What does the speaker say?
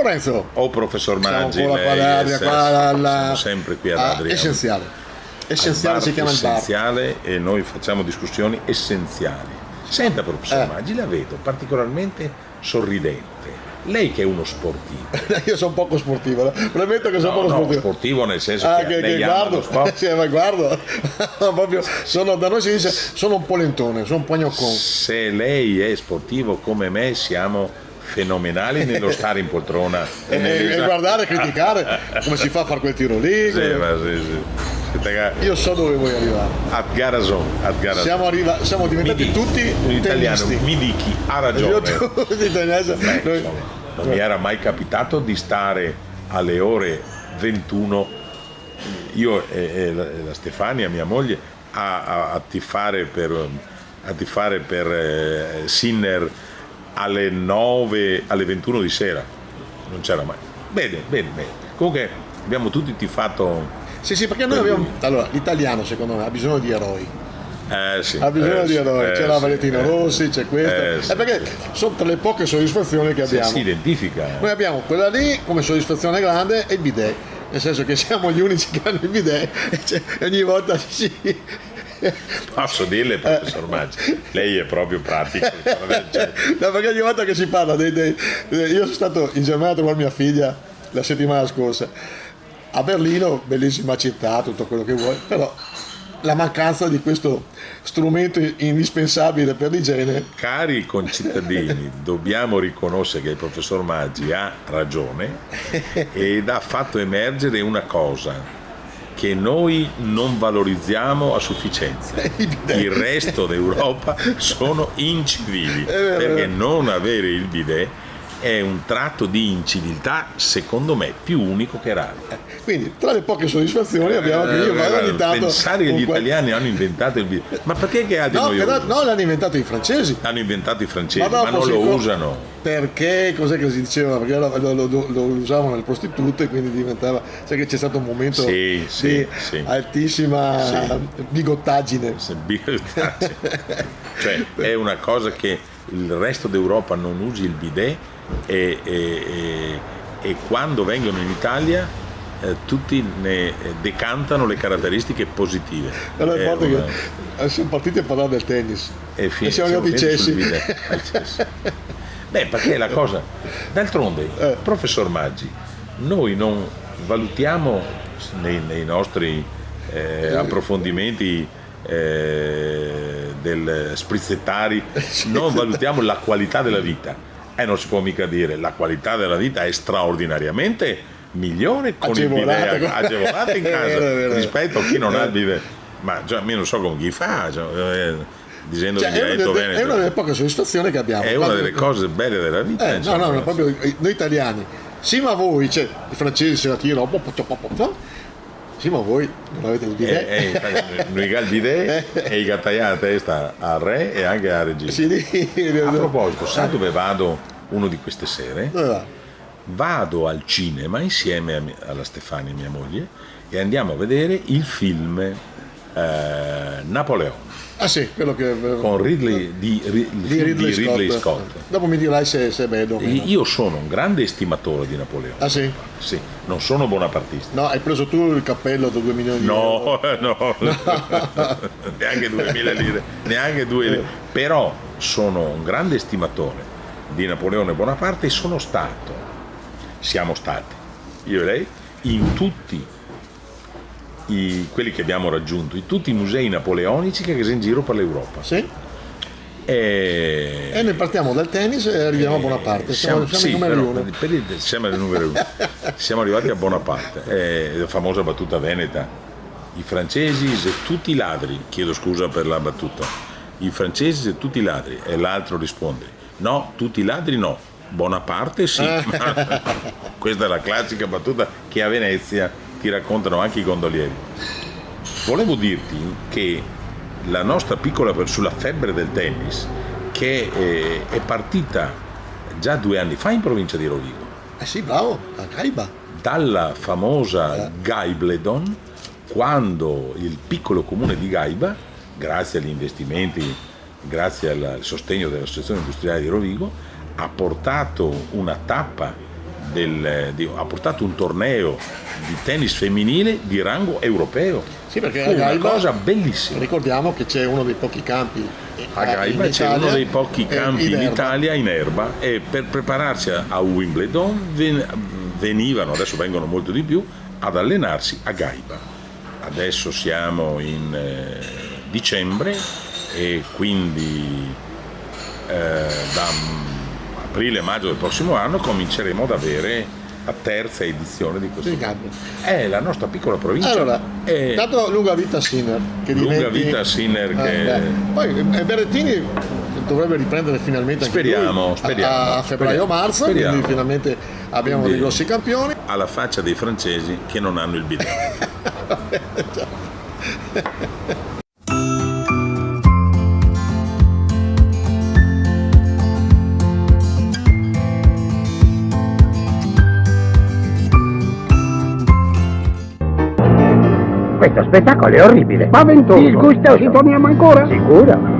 Lorenzo. Oh, professor Maggi, Siamo con la siamo sempre qui ad Adriano. Essenziale si chiama il bar. Essenziale, e noi facciamo discussioni essenziali. Senta, professor Maggi, la vedo particolarmente sorridente. Lei che è uno sportivo. Io sono poco sportivo, premetto che sono poco sportivo. Sportivo nel senso che guardo, ma guardo. Proprio da noi si dice sono un po' lentone, sono un po' gnoccone. Se lei è sportivo come me, siamo fenomenali nello stare in poltrona e guardare e criticare come si fa a fare quel tiro lì. Sì. Io so dove vuoi arrivare. Ad Garazon. Siamo diventati tutti un italiano. Mi dichi, ha ragione. Non mi era mai capitato di stare alle ore 21, io e la Stefania, mia moglie, a tifare per Sinner alle 9, alle 21 di sera. Non c'era mai. Bene. Comunque abbiamo tutti tifato. Sì, perché noi abbiamo. Allora, l'italiano secondo me ha bisogno di eroi. Sì. Ha bisogno di eroi. C'è la Valentino Rossi, c'è questa. È perché sono tra le poche soddisfazioni che abbiamo. Si identifica. Noi abbiamo quella lì come soddisfazione grande e il bidet. Nel senso che siamo gli unici che hanno il bidet e ogni volta sì. Posso dirle, professor Maggi, lei è proprio pratico. No, perché ogni volta che si parla io sono stato in Germania a trovare mia figlia la settimana scorsa. A Berlino, bellissima città, tutto quello che vuoi, però la mancanza di questo strumento indispensabile per l'igiene. Cari concittadini, dobbiamo riconoscere che il professor Maggi ha ragione ed ha fatto emergere una cosa che noi non valorizziamo a sufficienza. Il resto d'Europa sono incivili, perché non avere il bidet è un tratto di inciviltà, secondo me, più unico che raro. Quindi, tra le poche soddisfazioni abbiamo che io ogni tanto. Pensare che gli italiani hanno inventato il bidet. Ma perché che altri noi usano? No, l'hanno inventato i francesi. L'hanno inventato i francesi, ma non lo usano. Perché, cos'è che si diceva? Perché lo usavano le prostitute, quindi diventava. Sai che c'è stato un momento di altissima bigottaggine. Cioè, è una cosa che il resto d'Europa non usi il bidet e quando vengono in Italia tutti ne decantano le caratteristiche positive. Allora è forte che siamo partiti a parlare del tennis e siamo arrivati ai cessi. Beh, perché la cosa, d'altronde, professor Maggi, noi non valutiamo nei nostri approfondimenti del sprizzettari, non valutiamo la qualità della vita. Non si può mica dire, la qualità della vita è straordinariamente migliore con agevolata, il bidet agevolata in casa rispetto a chi non ha il bidet. Ma già, io non so con chi fa, dicendo in dialetto veneto. È una delle poche soddisfazioni che abbiamo. È una delle cose belle della vita. No, proprio noi italiani. Sì, ma voi, i francesi se la tirano. Sì, ma voi non avete il bidet. Noi il bidet e i gattaià a testa al re e anche alla regina. A proposito, sai dove vado uno di queste sere? Vado al cinema insieme alla Stefania, mia moglie, e andiamo a vedere il film Napoleone. Ah sì, quello che con Ridley Scott. Dopo mi dirai se è bello. Io sono un grande estimatore di Napoleone. Ah sì? Sì, non sono bonapartista. No, hai preso tu il cappello da 2 milioni di euro? No. Neanche 2.000 lire, neanche 2 lire. Però sono un grande estimatore di Napoleone Bonaparte e siamo stati, io e lei, in tutti quelli che abbiamo raggiunto, in tutti i musei napoleonici che sono in giro per l'Europa. Sì. E noi partiamo dal tennis e arriviamo a Bonaparte. Siamo il numero 1. Siamo il numero 1. Siamo arrivati a Bonaparte. La famosa battuta veneta. I francesi se tutti i ladri, chiedo scusa per la battuta, i francesi se tutti i ladri, e l'altro risponde no, tutti i ladri no, Bonaparte sì. Questa è la classica battuta che a Venezia ti raccontano anche i gondolieri. Volevo dirti che la nostra piccola sulla febbre del tennis, che è partita già 2 anni fa in provincia di Rovigo. Sì, bravo, a Gaiba. Dalla famosa Gaibledon, quando il piccolo comune di Gaiba, grazie agli investimenti, grazie al sostegno dell'Associazione Industriale di Rovigo, ha portato una tappa ha portato un torneo di tennis femminile di rango europeo. Sì, perché fu a una Gaiba, cosa bellissima. ricordiamo che c'è uno dei pochi campi A Gaiba in c'è Italia, uno dei pochi campi in erba. Italia in erba, e per prepararsi a Wimbledon venivano, adesso vengono molto di più, ad allenarsi a Gaiba. Adesso siamo in dicembre e quindi da aprile-maggio del prossimo anno cominceremo ad avere la terza edizione di questo. Sì, Gaiba. È la nostra piccola provincia. Allora, È tanto lunga vita Sinner. Che lunga diventi- vita Sinner che... Poi Berrettini dovrebbe riprendere finalmente anche Speriamo, lui speriamo. a febbraio-marzo, quindi Speriamo. finalmente abbiamo dei grossi campioni. alla faccia dei francesi che non hanno il bidet. Questo spettacolo è orribile. Spaventoso. Disgustoso. Ci torniamo ancora? Sicuro.